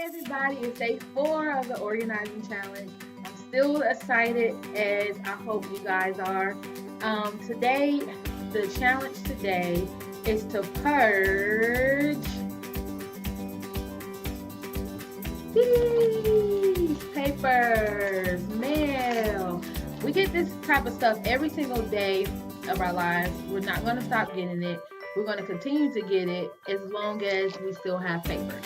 everybody, it's day 4 of the organizing challenge. I'm still excited as I hope you guys are. Today, the challenge today is to purge these papers, mail. We get this type of stuff every single day of our lives. We're not going to stop getting it. We're going to continue to get it as long as we still have paper.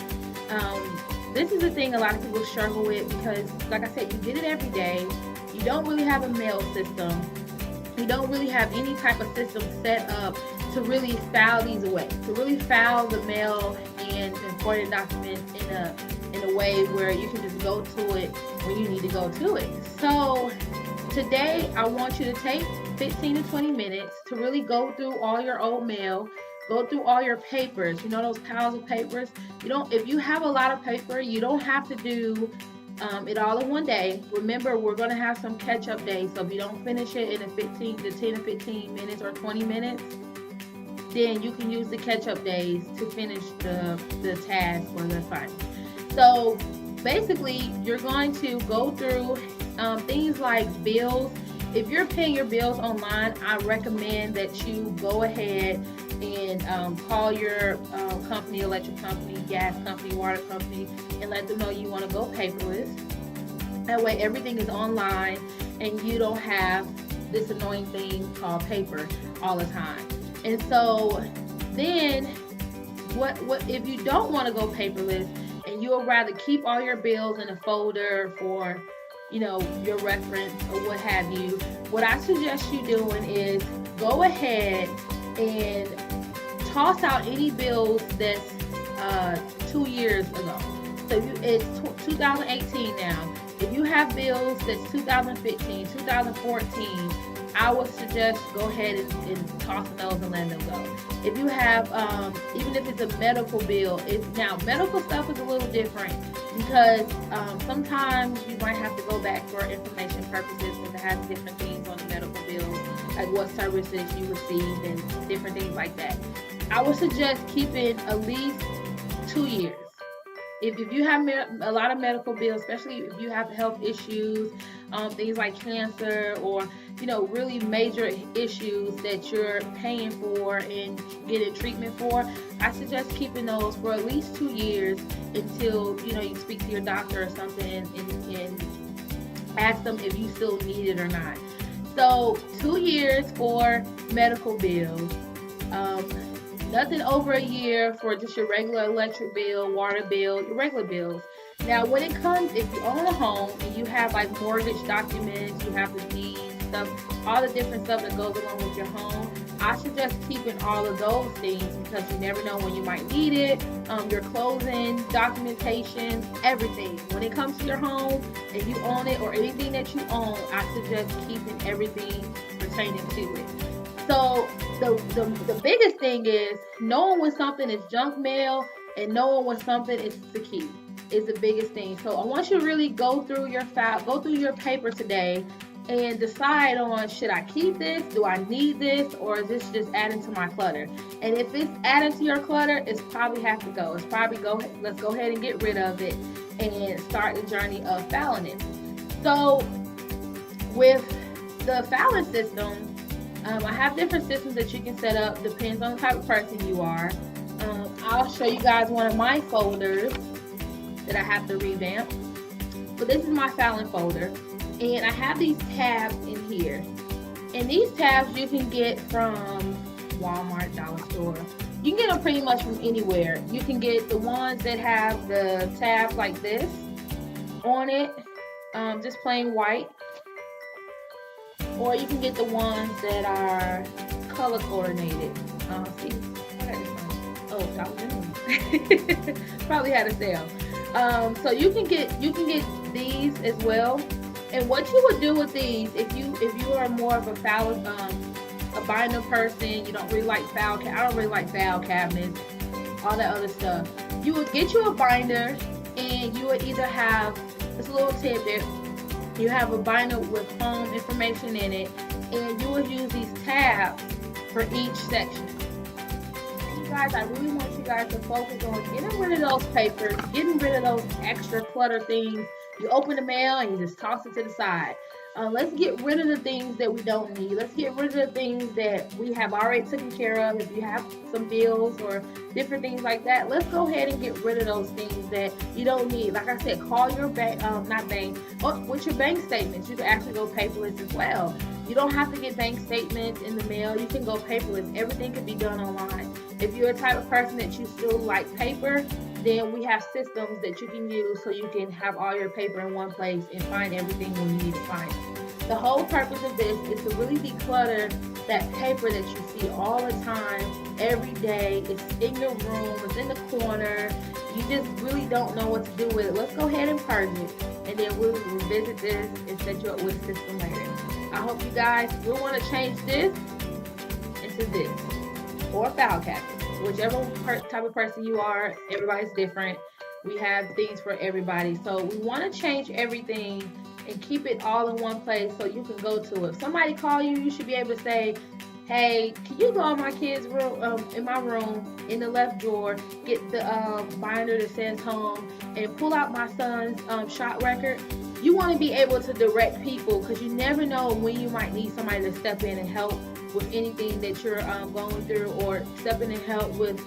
This is the thing a lot of people struggle with because, like I said, you get it every day. You don't really have a mail system. You don't really have any type of system set up to really file these away, to really file the mail and important documents in a way where you can just go to it when you need to go to it. So today I want you to take 15 to 20 minutes to really go through all your old mail, go through all your papers. You know those piles of papers? If you have a lot of paper, you don't have to do it all in one day. Remember, we're going to have some catch-up days. So if you don't finish it in a 10 to 15 minutes or 20 minutes, then you can use the catch-up days to finish the task or the assignment. So basically, you're going to go through things like bills. If you're paying your bills online, I recommend that you go ahead and call your company, electric company, gas company, water company, and let them know you want to go paperless. That way everything is online and you don't have this annoying thing called paper all the time. And so then what if you don't want to go paperless and you would rather keep all your bills in a folder for your reference or what have you, what I suggest you doing is go ahead and toss out any bills that's 2 years ago. So it's 2018 now. If you have bills that's 2015, 2014, I would suggest go ahead and tossing those and letting them go. If you have, even if it's a medical bill, now medical stuff is a little different because sometimes you might have to go back for information purposes because it has different things on the medical bills, like what services you received and different things like that. I would suggest keeping at least 2 years. If you have a lot of medical bills, especially if you have health issues, things like cancer or really major issues that you're paying for and getting treatment for, I suggest keeping those for at least 2 years until you speak to your doctor or something and ask them if you still need it or not. So 2 years for medical bills. Nothing over a year for just your regular electric bill, water bill, your regular bills. Now, when it comes, if you own a home and you have like mortgage documents, you have the deeds, stuff, all the different stuff that goes along with your home, I suggest keeping all of those things because you never know when you might need it. Your closing, documentation, everything. When it comes to your home, if you own it or anything that you own, I suggest keeping everything pertaining to it. So the biggest thing is knowing when something is junk mail and knowing when something is to keep is the biggest thing. So I want you to really go through your file, go through your paper today and decide on, should I keep this? Do I need this? Or is this just adding to my clutter? And if it's adding to your clutter, it's probably have to go. It's probably let's go ahead and get rid of it and start the journey of filing it. So with the filing system, I have different systems that you can set up, depends on the type of person you are. I'll show you guys one of my folders that I have to revamp. So this is my filing folder, and I have these tabs in here. And these tabs you can get from Walmart, Dollar Store. You can get them pretty much from anywhere. You can get the ones that have the tabs like this on it, just plain white. Or you can get the ones that are color coordinated. See, I got this one. Oh, Dollar General. Probably had a sale. So you can get these as well. And what you would do with these, if you are more of a binder person, you don't really like I don't really like file cabinets, all that other stuff. You would get you a binder, and you would either have this little tidbit. You have a binder with home information in it, and you will use these tabs for each section. guys, I really want you guys to focus on getting rid of those papers, getting rid of those extra clutter things. You open the mail and you just toss it to the side. Let's get rid of the things that we don't need. Let's get rid of the things that we have already taken care of. If you have some bills or different things like that, let's go ahead and get rid of those things that you don't need. Like I said, call your bank, not bank, with your bank statements. You can actually go paperless as well. You don't have to get bank statements in the mail. You can go paperless. Everything can be done online. If you're a type of person that you still like paper, then we have systems that you can use so you can have all your paper in one place and find everything when you need to find it. The whole purpose of this is to really declutter that paper that you see all the time, every day. It's in your room, it's in the corner. You just really don't know what to do with it. Let's go ahead and purge it, and then we'll revisit this and set you up with a system later. I hope you guys will want to change this into this, or a file cabinet. Whichever type of person you are, everybody's different. We have things for everybody. So we want to change everything and keep it all in one place so you can go to it. If somebody call you, you should be able to say, hey, can you go in my kid's room, in my room, in the left drawer, get the binder that says home, and pull out my son's shot record. You want to be able to direct people, because you never know when you might need somebody to step in and help with anything that you're going through, or step in and help with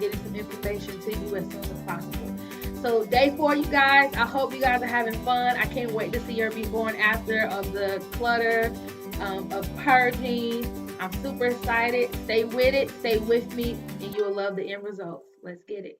getting some information to you as soon as possible. So day 4, you guys, I hope you guys are having fun. I can't wait to see your before and after of the clutter, of purging. I'm super excited. Stay with it, stay with me, and you'll love the end results. Let's get it.